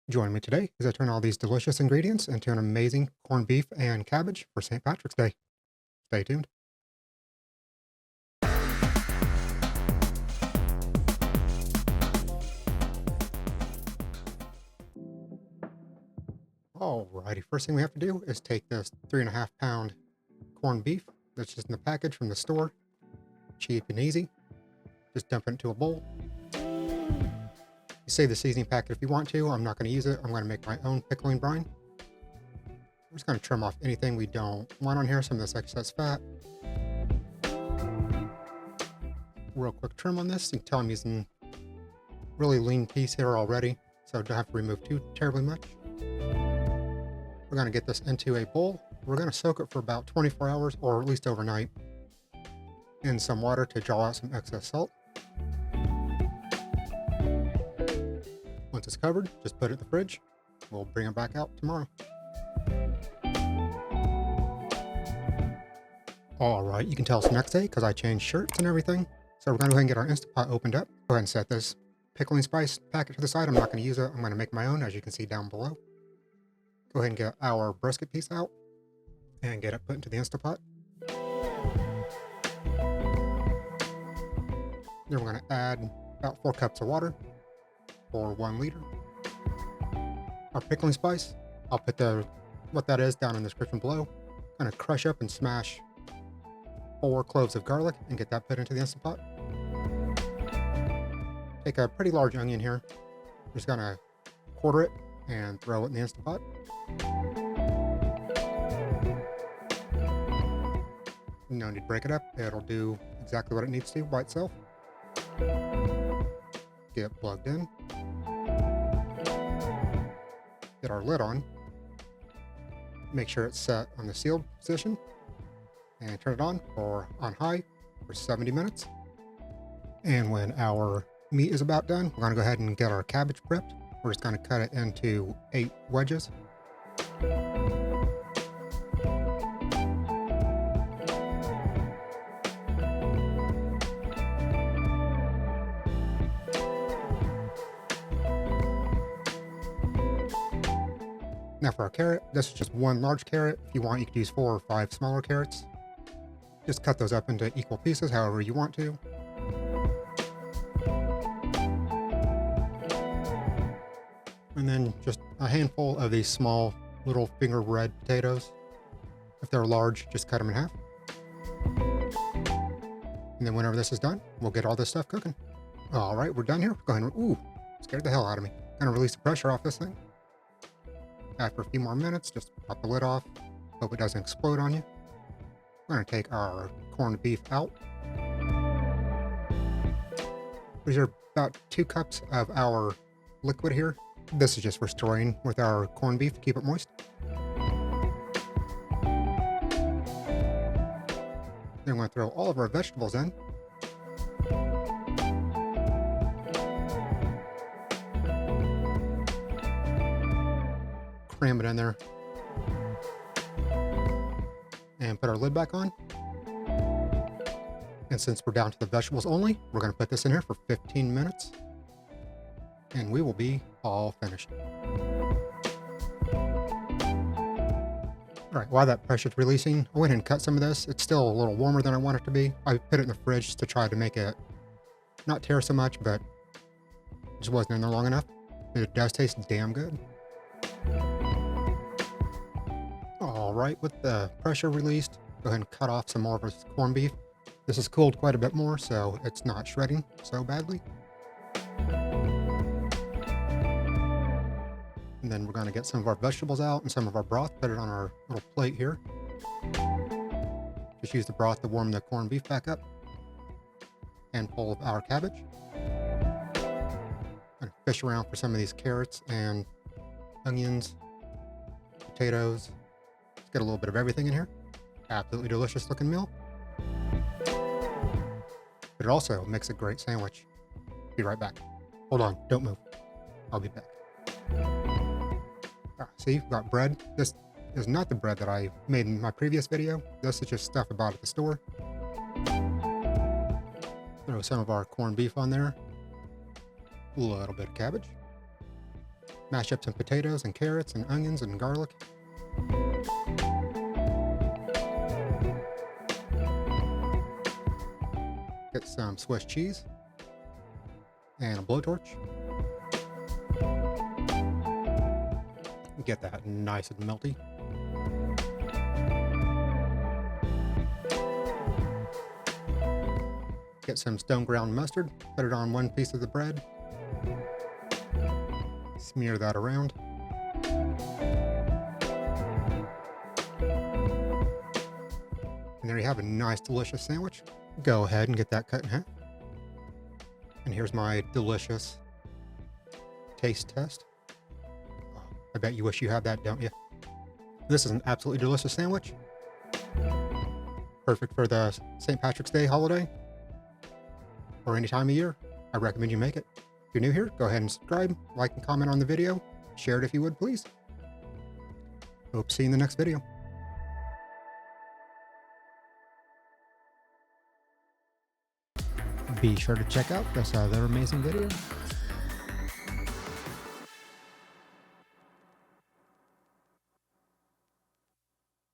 Join me today as I turn all these delicious ingredients into an amazing corned beef and cabbage for St. Patrick's Day. Stay tuned. Alrighty, first thing we have to do is take this 3.5 pound corned beef that's just in the package from the store. Cheap and easy. Just dump it into a bowl. You save the seasoning packet if you want to. I'm not going to use it. I'm going to make my own pickling brine. We're just going to trim off anything we don't want on here, some of this excess fat. Real quick trim on this. You can tell I'm using really lean piece here already, so I don't have to remove too terribly much. We're going to get this into a bowl. We're going to soak it for about 24 hours, or at least overnight, in some water to draw out some excess salt. Once it's covered, just put it in the fridge. We'll bring it back out tomorrow. Alright, you can tell it's next day because I changed shirts and everything. So we're going to go ahead and get our Instant Pot opened up. Go ahead and set this pickling spice packet to the side. I'm not going to use it. I'm going to make my own, as you can see down below. Go ahead and get our brisket piece out and get it put into the Instant Pot. Then we're going to add about 4 cups of water for 1 liter. Our pickling spice, I'll put what that is down in the description below. Kind of crush up and smash 4 cloves of garlic and get that put into the Instant Pot. Take a pretty large onion here. Just gonna quarter it and throw it in the Instant Pot. No need to break it up. It'll do exactly what it needs to by itself. Get it plugged in. Get our lid on. Make sure it's set on the sealed position. And turn it on high for 70 minutes. And when our meat is about done, we're going to go ahead and get our cabbage prepped. We're just going to cut it into 8 wedges. Now for our carrot, this is just 1 large carrot. If you want, you could use 4 or 5 smaller carrots. Just cut those up into equal pieces, however you want to. And then just a handful of these small little finger red potatoes. If they're large, just cut them in half. And then whenever this is done, we'll get all this stuff cooking. All right, we're done here. Go ahead and, ooh, scared the hell out of me. Gonna release the pressure off this thing. After a few more minutes, just pop the lid off. Hope it doesn't explode on you. We're going to take our corned beef out. These are about 2 cups of our liquid here. This is just for storing with our corned beef to keep it moist. Then we're going to throw all of our vegetables in. Cram it in there. And put our lid back on. And since we're down to the vegetables only, we're going to put this in here for 15 minutes. And we will be all finished. Alright, while that pressure's releasing, I went ahead and cut some of this. It's still a little warmer than I want it to be. I put it in the fridge to try to make it not tear so much, but it just wasn't in there long enough. But it does taste damn good. Alright, with the pressure released, go ahead and cut off some more of this corned beef. This has cooled quite a bit more, so it's not shredding so badly. And then we're going to get some of our vegetables out and some of our broth, put it on our little plate here. Just use the broth to warm the corned beef back up. Handful of our cabbage. Gonna fish around for some of these carrots and onions, potatoes. Let's get a little bit of everything in here. Absolutely delicious looking meal. But it also makes a great sandwich. Be right back. Hold on, don't move. I'll be back. See, we've got bread. This is not the bread that I made in my previous video. This is just stuff I bought at the store. Throw some of our corned beef on there. A little bit of cabbage. Mash up some potatoes and carrots and onions and garlic. Get some Swiss cheese and a blowtorch. Get that nice and melty. Get some stone ground mustard, put it on one piece of the bread. Smear that around. And there you have a nice, delicious sandwich. Go ahead and get that cut in half. And here's my delicious taste test. I bet you wish you had that, don't you? This is an absolutely delicious sandwich. Perfect for the St. Patrick's Day holiday or any time of year. I recommend you make it. If you're new here, go ahead and subscribe, like and comment on the video. Share it if you would, please. Hope to see you in the next video. Be sure to check out this other amazing video.